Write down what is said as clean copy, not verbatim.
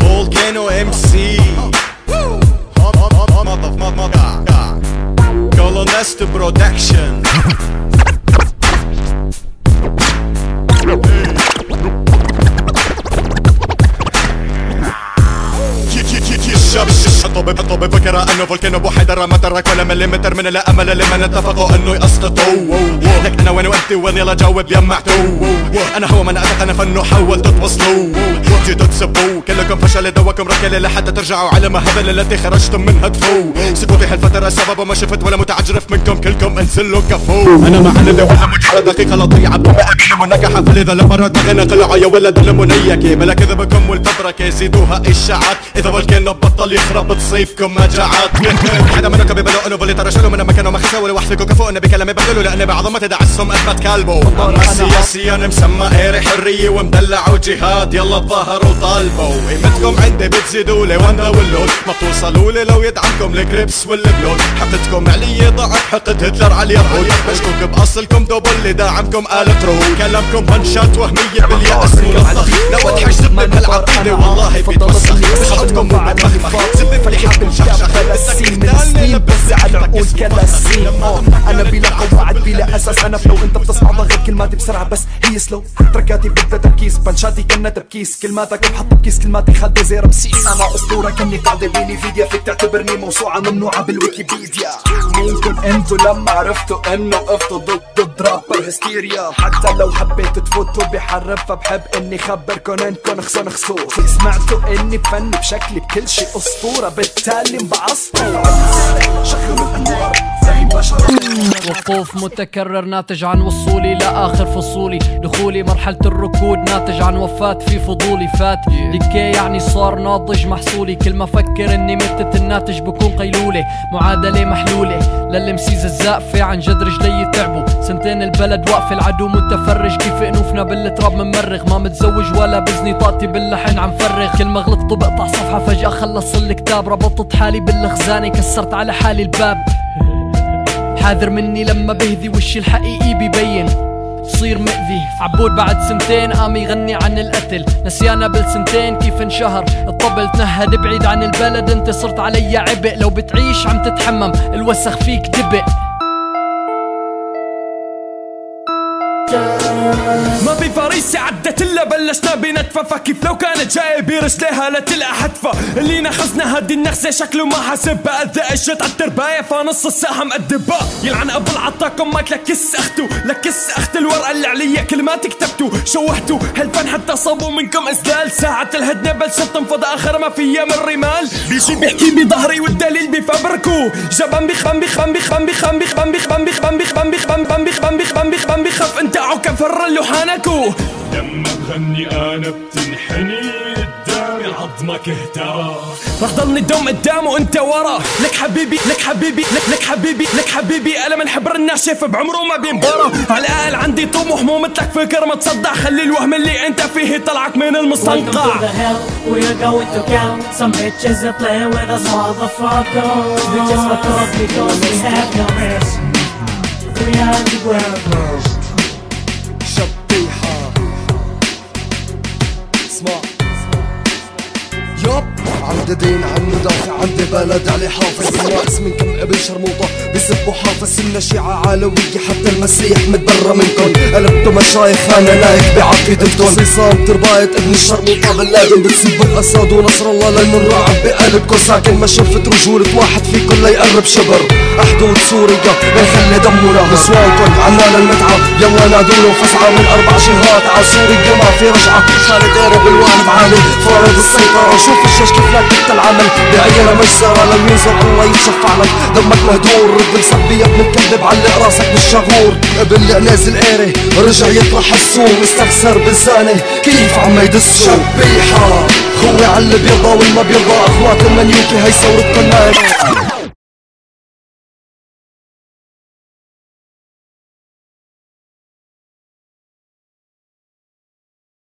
Volcano MC Colonesta Production طب فكرة انه فولكانو بو حيدر ما ترك ولا مليمتر من الامل لمن اتفقوا انه يسقطوا. لك انا وانا وانت وين يلا جاوب يمعتوا. انا هو من اتقن فانه حاول تتوصلوا جيتوا تسبوا كلكم فشل دواكم ركلة لحتى ترجعوا على مهبل التي خرجتم منها تفو. سكوتي هالفترة سبب ما شفت ولا متعجرف منكم كلكم انزلوا كفو. انا ما عندي ولا مجرد دقيقة لطيعة بمقابل منكحة فلذا لمرة غنى قلعوا يا ولد المنيكة بلا كذبكم والفبركة زيدوها اشاعات. اذا فولكانو بطل يخرب بتصيفكم مجاعات. حدا منكم بيبلوا انه بولي ترشلوا من مكانه ما خسوا لوحدكم كفو انه بكلامي بقولوا لاني بعظمة دعسهم اثبت كلبه. اما سياسيا مسمى ايري حرية ومدلع وجهاد يلا تظاهروا طالبوا. قيمتكم عندي بتزيدوا لي وانا واللود ما بتوصلوا لي لو يدعمكم الكريبس والبلود. حقدكم علي ضعف حقد هتلر على اليهود. مشكوك باصلكم دوبل اللي داعمكم آل ترو. كلامكم بنشات وهمية باليأس ملطخ. لو اتحش زبي بهالعقيدة والله بيتوسخ. مش حطكم بمخمخ زبي فليحب الشخشخ. من السنين بس على عقود كلاسين. انا بلا قواعد بلا اساس. انا فلو انت بتصنع ضغط كلماتي بسرعة بس هي سلو. تركاتي بدها تركيز بنشاتي كنا تبكيس. كلماتك بحط بكيس كلماتي خالدة زي رمسيس. انا اسطورة كني قاعدة بيني فيديا فيك تعتبرني موسوعة ممنوعة بالويكيبيديا. ممكن انتو لما عرفتوا انه وقفتوا ضد رابر هستيريا. حتى لو حبيتوا تفوتوا بحرب فبحب اني خبركن انكن خسو. سمعتوا اني بفني بشكلي بكل شي اسطورة بالتالي مبعصطوا. شغلوا الانوار زي بشر. وقوف متكرر ناتج عن وصولي لآخر فصولي. دخولي مرحلة الركود ناتج عن وفاة في فضولي. فات ديكي يعني صار ناضج محصولي. كل ما فكر اني متت الناتج بكون قيلولة. معادلة محلولة للي مسيز الزقفة عن جد رجلي تعبوا. سنتين البلد واقف العدو متفرج. كيف انوفنا بالتراب ممرغ. ما متزوج ولا بزني طاقتي باللحن عم فرغ. كل ما غلطت بقطع صفحة فجأة خلص الكتاب. ربطت حالي بالخزانة كسرت على حالي الباب. حاذر مني لما بهذي وشي الحقيقي بيبين. صير مأذي عبود بعد سنتين قام يغني عن القتل. نسيانا بالسنتين كيف انشهر الطبل. تنهد بعيد عن البلد انت صرت علي عبء. لو بتعيش عم تتحمم الوسخ فيك دبق. ما في فريسة عدت الا بلشنا بنتفة. فكيف لو كانت جاية برجليها لتلقى حتفة. اللي نخزنا هدي النخزة شكله ما حسب. بأذى الشت عالترباية فنص الساحة مقدبة. يلعن ابو العطاكم ماك لكس اخته. لكس اخت الورقة اللي عليا كلمات كتبتو. شوهتو هالفن حتى صابوا منكم ازلال. ساعة الهدنة بلشت تنفض اخر ما فيها من رمال. بيجي بيحكي بظهري والدليل بفبركو. جبان بخم بخم بخم بخم بخم بخم بخم بخم بخم بخم بخم بخم بخم بخف انت عوكا فرلو حانكو. لما بغني انا بتنحني قدامي عظمك اهترى. رح ضلني دوم قدام وانت ورا. لك حبيبي لك حبيبي لك حبيبي لك حبيبي ألم الحبر الناشف بعمره ما بينبرى. على الأقل عندي طموح مو مثلك فكر ما تصدع. خلي الوهم اللي انت فيه يطلعك من المستنقع. عندي دين عن مدافع عندي بلد علي حافظ. ناقص منكم قبل شرموطة بسبوا حافظ. سنة شيعة علوية حتى المسيح متبرى منكم. قلبتوا مشايخ انا لايك بعقيدتكم. صيصان ترباية ابن الشرموطة باللادن بتسيبوا الاسد ونصر الله لانه الرعب بقلبكم ساكن. ما شفت رجولة واحد فيكم ليقرب شبر. حدود سوريا بنخلي دمنا. نسوانكم عنا للمتعة يلا نادوله فزعة من 4 جهات. ع سوريا ما في رجعة. خالد قارب الوالد عالي فارض السيطرة. شوف الجيش كيف لا كنت العمل بعينة مجزرة. لو ينزل الله يتشفع لك دمك مهدور. رد مسبي ابن الكلب بعلق راسك بالشغور. ابن نازل قاري رجع يطرح السوم. استفسر بلسانه كيف عم يدسوا. شبيحة خوي عاللي بيرضى والما بيرضى. اخوات المنيوكي هي ثورتكن.